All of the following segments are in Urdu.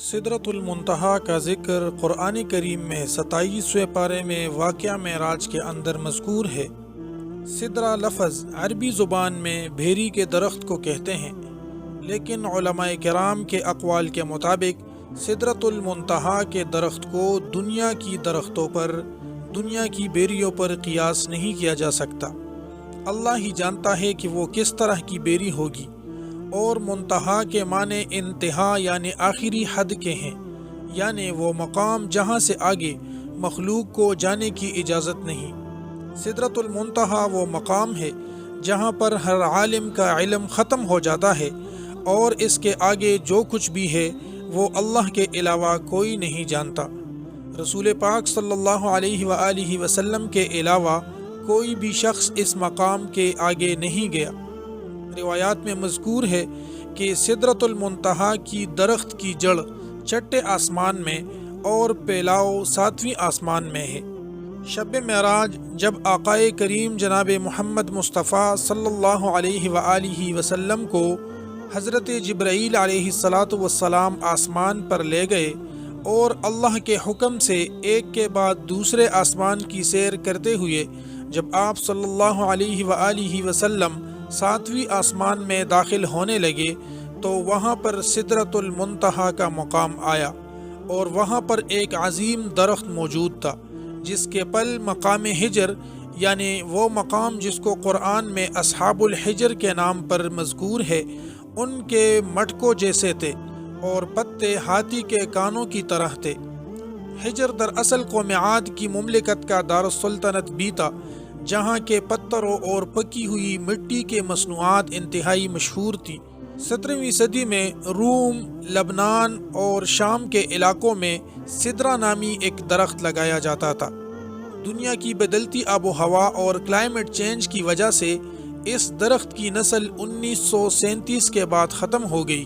سدرۃ المنتہا کا ذکر قرآن کریم میں 27ویں پارے میں واقعہ معراج کے اندر مذکور ہے۔ سدرہ لفظ عربی زبان میں بھیری کے درخت کو کہتے ہیں، لیکن علماء کرام کے اقوال کے مطابق سدرۃ المنتہا کے درخت کو دنیا کی درختوں پر، دنیا کی بیریوں پر قیاس نہیں کیا جا سکتا۔ اللہ ہی جانتا ہے کہ وہ کس طرح کی بیری ہوگی، اور منتہا کے معنی انتہا یعنی آخری حد کے ہیں، یعنی وہ مقام جہاں سے آگے مخلوق کو جانے کی اجازت نہیں۔ سدرۃ المنتہا وہ مقام ہے جہاں پر ہر عالم کا علم ختم ہو جاتا ہے، اور اس کے آگے جو کچھ بھی ہے وہ اللہ کے علاوہ کوئی نہیں جانتا۔ رسول پاک صلی اللہ علیہ وآلہ وسلم کے علاوہ کوئی بھی شخص اس مقام کے آگے نہیں گیا۔ روایات میں مذکور ہے کہ سدرۃ المنتہا کی درخت کی جڑ چھٹے آسمان میں اور پھیلاؤ 7ویں آسمان میں ہے۔ شب معراج جب آقائے کریم جناب محمد مصطفیٰ صلی اللہ علیہ وآلہ وسلم کو حضرت جبرائیل علیہ السلام آسمان پر لے گئے اور اللہ کے حکم سے ایک کے بعد دوسرے آسمان کی سیر کرتے ہوئے جب آپ صلی اللہ علیہ وآلہ وسلم 7ویں آسمان میں داخل ہونے لگے تو وہاں پر سدرۃ المنتہا کا مقام آیا، اور وہاں پر ایک عظیم درخت موجود تھا جس کے پل مقام حجر، یعنی وہ مقام جس کو قرآن میں اصحاب الحجر کے نام پر مذکور ہے، ان کے مٹکوں جیسے تھے اور پتے ہاتھی کے کانوں کی طرح تھے۔ حجر دراصل قوم عاد کی مملکت کا دارالسلطنت بھی تھا، جہاں کے پتھروں اور پکی ہوئی مٹی کے مصنوعات انتہائی مشہور تھی۔ 17ویں صدی میں روم، لبنان اور شام کے علاقوں میں سدرہ نامی ایک درخت لگایا جاتا تھا۔ دنیا کی بدلتی آب و ہوا اور کلائمیٹ چینج کی وجہ سے اس درخت کی نسل 1937 کے بعد ختم ہو گئی۔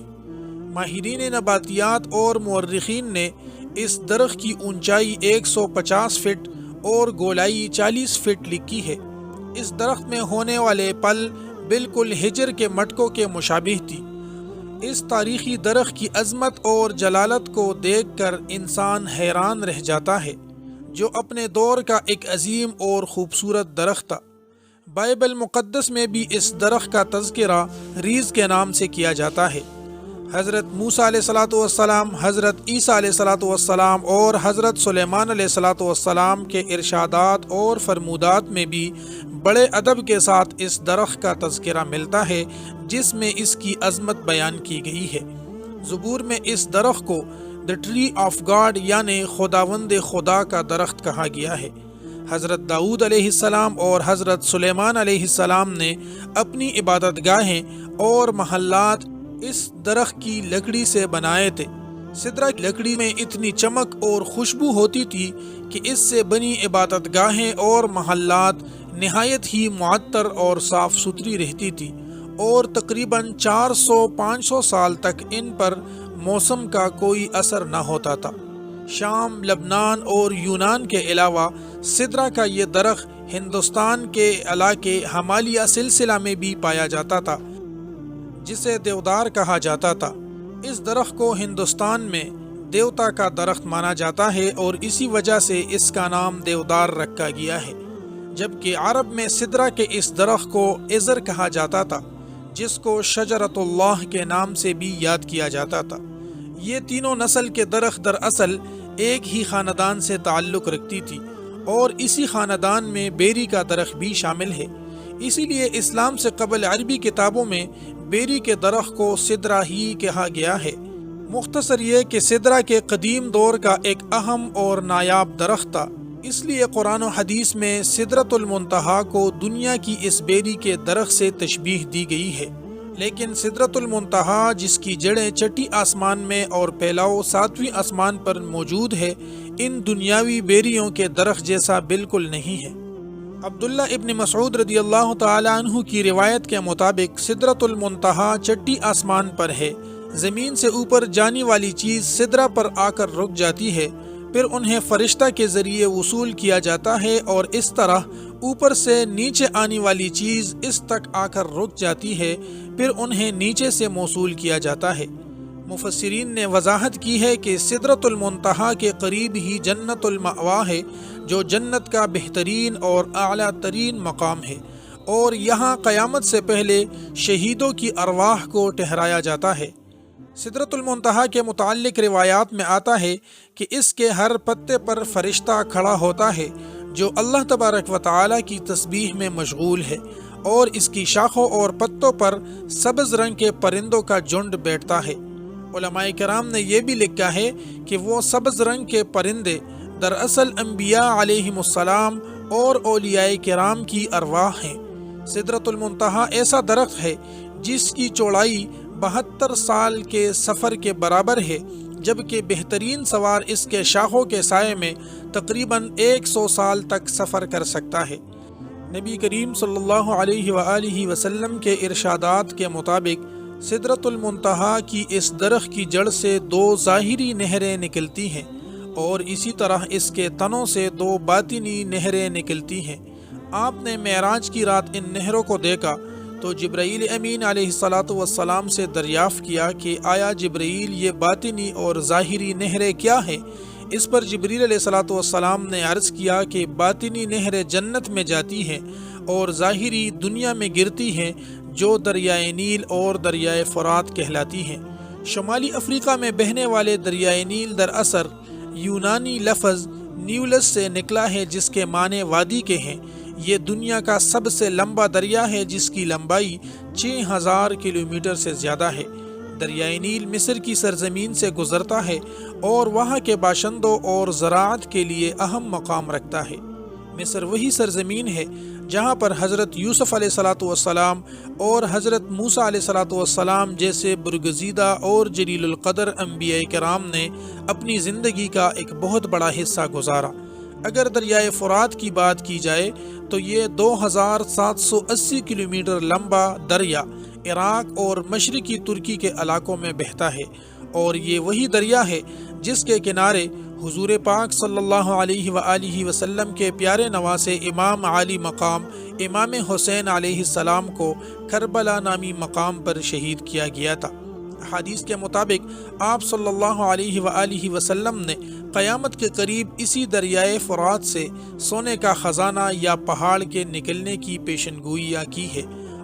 ماہرین نباتیات اور مورخین نے اس درخت کی اونچائی 150 فٹ اور گولائی 40 فٹ لکھی ہے۔ اس درخت میں ہونے والے پل بالکل حجر کے مٹکوں کے مشابہ تھی۔ اس تاریخی درخت کی عظمت اور جلالت کو دیکھ کر انسان حیران رہ جاتا ہے، جو اپنے دور کا ایک عظیم اور خوبصورت درخت تھا۔ بائبل مقدس میں بھی اس درخت کا تذکرہ ریز کے نام سے کیا جاتا ہے۔ حضرت موسیٰ علیہ السلام، حضرت عیسیٰ علیہ السلام اور حضرت سلیمان علیہ السلام کے ارشادات اور فرمودات میں بھی بڑے ادب کے ساتھ اس درخت کا تذکرہ ملتا ہے، جس میں اس کی عظمت بیان کی گئی ہے۔ زبور میں اس درخت کو The Tree of God یعنی خداوند خدا کا درخت کہا گیا ہے۔ حضرت داؤد علیہ السلام اور حضرت سلیمان علیہ السلام نے اپنی عبادت گاہیں اور محلات اس درخت کی لکڑی سے بنائے تھے۔ سدرہ کی لکڑی میں اتنی چمک اور خوشبو ہوتی تھی کہ اس سے بنی عبادت گاہیں اور محلات نہایت ہی معطر اور صاف ستھری رہتی تھی، اور تقریباً 400-500 سال تک ان پر موسم کا کوئی اثر نہ ہوتا تھا۔ شام، لبنان اور یونان کے علاوہ سدرہ کا یہ درخت ہندوستان کے علاقے ہمالیہ سلسلہ میں بھی پایا جاتا تھا، جسے دیودار کہا جاتا تھا۔ اس درخت کو ہندوستان میں دیوتا کا درخت مانا جاتا ہے، اور اسی وجہ سے اس کا نام دیودار رکھا گیا ہے، جبکہ عرب میں سدرہ کے اس درخت کو عذر کہا جاتا تھا، جس کو شجرۃ اللہ کے نام سے بھی یاد کیا جاتا تھا۔ یہ تینوں نسل کے درخت دراصل ایک ہی خاندان سے تعلق رکھتی تھی، اور اسی خاندان میں بیری کا درخت بھی شامل ہے۔ اسی لیے اسلام سے قبل عربی کتابوں میں بیری کے درخت کو سدرہ ہی کہا گیا ہے۔ مختصر یہ کہ سدرہ کے قدیم دور کا ایک اہم اور نایاب درخت تھا، اس لیے قرآن و حدیث میں سدرۃ المنتہا کو دنیا کی اس بیری کے درخت سے تشبیہ دی گئی ہے۔ لیکن سدرۃ المنتہا جس کی جڑیں چھٹی آسمان میں اور پھیلاؤ 7ویں آسمان پر موجود ہے، ان دنیاوی بیریوں کے درخت جیسا بالکل نہیں ہے۔ عبداللہ ابن مسعود رضی اللہ تعالی عنہ کی روایت کے مطابق سدرۃ المنتہا چھٹی آسمان پر ہے۔ زمین سے اوپر جانے والی چیز سدرہ پر آ کر رک جاتی ہے، پھر انہیں فرشتہ کے ذریعے وصول کیا جاتا ہے، اور اس طرح اوپر سے نیچے آنے والی چیز اس تک آ کر رک جاتی ہے، پھر انہیں نیچے سے موصول کیا جاتا ہے۔ مفسرین نے وضاحت کی ہے کہ سدرۃ المنتہا کے قریب ہی جنت المأوا ہے، جو جنت کا بہترین اور اعلیٰ ترین مقام ہے، اور یہاں قیامت سے پہلے شہیدوں کی ارواح کو ٹھہرایا جاتا ہے۔ سدرۃ المنتہا کے متعلق روایات میں آتا ہے کہ اس کے ہر پتے پر فرشتہ کھڑا ہوتا ہے جو اللہ تبارک و تعالیٰ کی تسبیح میں مشغول ہے، اور اس کی شاخوں اور پتوں پر سبز رنگ کے پرندوں کا جھنڈ بیٹھتا ہے۔ علماء کرام نے یہ بھی لکھا ہے کہ وہ سبز رنگ کے پرندے دراصل انبیاء علیہم السلام اور اولیاء کرام کی ارواح ہیں۔ سدرۃ المنتہا ایسا درخت ہے جس کی چوڑائی 72 سال کے سفر کے برابر ہے، جبکہ بہترین سوار اس کے شاخوں کے سائے میں تقریباً 100 سال تک سفر کر سکتا ہے۔ نبی کریم صلی اللہ علیہ وآلہ وسلم کے ارشادات کے مطابق سدرۃ المنتہا کی اس درخت کی جڑ سے 2 ظاہری نہریں نکلتی ہیں، اور اسی طرح اس کے تنوں سے 2 باطنی نہریں نکلتی ہیں۔ آپ نے معراج کی رات ان نہروں کو دیکھا تو جبرائیل امین علیہ السلام سے دریافت کیا کہ آیا جبرائیل یہ باطنی اور ظاہری نہریں کیا ہیں؟ اس پر جبرائیل علیہ السلام نے عرض کیا کہ باطنی نہریں جنت میں جاتی ہیں اور ظاہری دنیا میں گرتی ہیں، جو دریائے نیل اور دریائے فرات کہلاتی ہیں۔ شمالی افریقہ میں بہنے والے دریائے نیل دراصل یونانی لفظ نیولس سے نکلا ہے، جس کے معنی وادی کے ہیں۔ یہ دنیا کا سب سے لمبا دریا ہے، جس کی لمبائی 6000 کلومیٹر سے زیادہ ہے۔ دریائے نیل مصر کی سرزمین سے گزرتا ہے اور وہاں کے باشندوں اور زراعت کے لیے اہم مقام رکھتا ہے۔ مصر وہی سرزمین ہے جہاں پر حضرت یوسف علیہ السلام اور حضرت موسیٰ علیہ السلام جیسے برگزیدہ اور جلیل القدر انبیاء کرام نے اپنی زندگی کا ایک بہت بڑا حصہ گزارا۔ اگر دریائے فرات کی بات کی جائے تو یہ 2780 کلومیٹر لمبا دریا عراق اور مشرقی ترکی کے علاقوں میں بہتا ہے، اور یہ وہی دریا ہے جس کے کنارے حضور پاک صلی اللہ علیہ وآلہ وسلم کے پیارے نواسے امام عالی مقام امام حسین علیہ السلام کو کربلا نامی مقام پر شہید کیا گیا تھا۔ حدیث کے مطابق آپ صلی اللہ علیہ وآلہ وسلم نے قیامت کے قریب اسی دریائے فرات سے سونے کا خزانہ یا پہاڑ کے نکلنے کی پیشن گوئیاں کی ہے،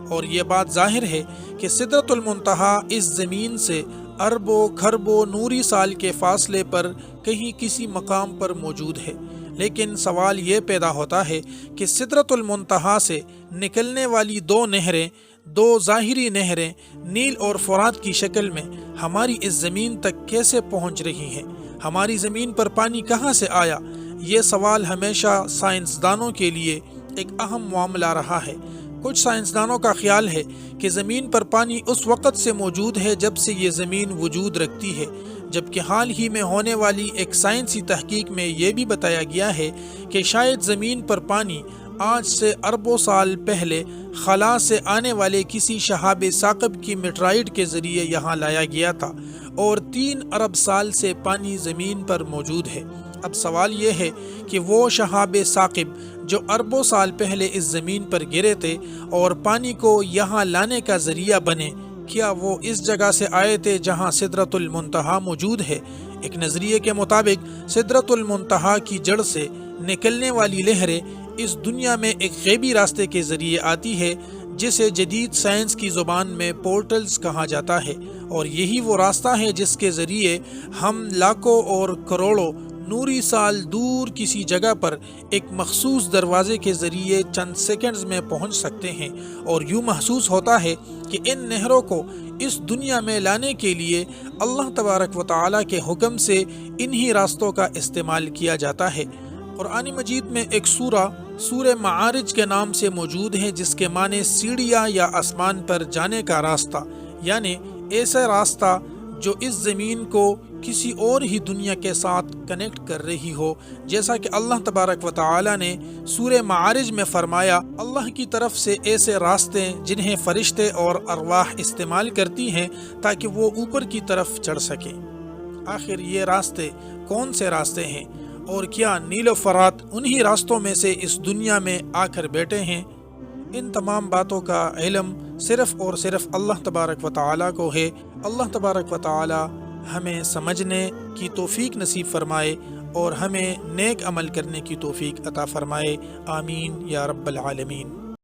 اور یہ بات ظاہر ہے کہ سدرۃ المنتہا اس زمین سے اربوں کھربوں نوری سال کے فاصلے پر کہیں کسی مقام پر موجود ہے۔ لیکن سوال یہ پیدا ہوتا ہے کہ سدرۃ المنتہا سے نکلنے والی 2 نہریں، 2 ظاہری نہریں نیل اور فرات کی شکل میں ہماری اس زمین تک کیسے پہنچ رہی ہیں؟ ہماری زمین پر پانی کہاں سے آیا؟ یہ سوال ہمیشہ سائنسدانوں کے لیے ایک اہم معاملہ رہا ہے۔ کچھ سائنسدانوں کا خیال ہے کہ زمین پر پانی اس وقت سے موجود ہے جب سے یہ زمین وجود رکھتی ہے، جبکہ حال ہی میں ہونے والی ایک سائنسی تحقیق میں یہ بھی بتایا گیا ہے کہ شاید زمین پر پانی آج سے اربوں سال پہلے خلا سے آنے والے کسی شہاب ثاقب کی میٹرائٹ کے ذریعے یہاں لایا گیا تھا، اور 3 ارب سال سے پانی زمین پر موجود ہے۔ اب سوال یہ ہے کہ وہ شہاب ثاقب جو اربوں سال پہلے اس زمین پر گرے تھے اور پانی کو یہاں لانے کا ذریعہ بنے، کیا وہ اس جگہ سے آئے تھے جہاں سدرۃ المنتہا موجود ہے؟ ایک نظریے کے مطابق سدرۃ المنتہا کی جڑ سے نکلنے والی لہریں اس دنیا میں ایک غیبی راستے کے ذریعے آتی ہے، جسے جدید سائنس کی زبان میں پورٹلز کہا جاتا ہے، اور یہی وہ راستہ ہے جس کے ذریعے ہم لاکھوں اور کروڑوں نوری سال دور کسی جگہ پر ایک مخصوص دروازے کے ذریعے چند سیکنڈز میں پہنچ سکتے ہیں، اور یوں محسوس ہوتا ہے کہ ان نہروں کو اس دنیا میں لانے کے لیے اللہ تبارک و تعالیٰ کے حکم سے انہی راستوں کا استعمال کیا جاتا ہے۔ قرآن مجید میں ایک سورہ معارج کے نام سے موجود ہے، جس کے معنی سیڑھیاں یا آسمان پر جانے کا راستہ، یعنی ایسا راستہ جو اس زمین کو کسی اور ہی دنیا کے ساتھ کنیکٹ کر رہی ہو، جیسا کہ اللہ تبارک و تعالی نے سورہ معارج میں فرمایا، اللہ کی طرف سے ایسے راستے جنہیں فرشتے اور ارواح استعمال کرتی ہیں تاکہ وہ اوپر کی طرف چڑھ سکیں۔ آخر یہ راستے کون سے راستے ہیں، اور کیا نیل و فرات انہی راستوں میں سے اس دنیا میں آ کر بیٹھے ہیں؟ ان تمام باتوں کا علم صرف اور صرف اللہ تبارک و تعالی کو ہے۔ اللہ تبارک و تعالی ہمیں سمجھنے کی توفیق نصیب فرمائے اور ہمیں نیک عمل کرنے کی توفیق عطا فرمائے، آمین یا رب العالمین۔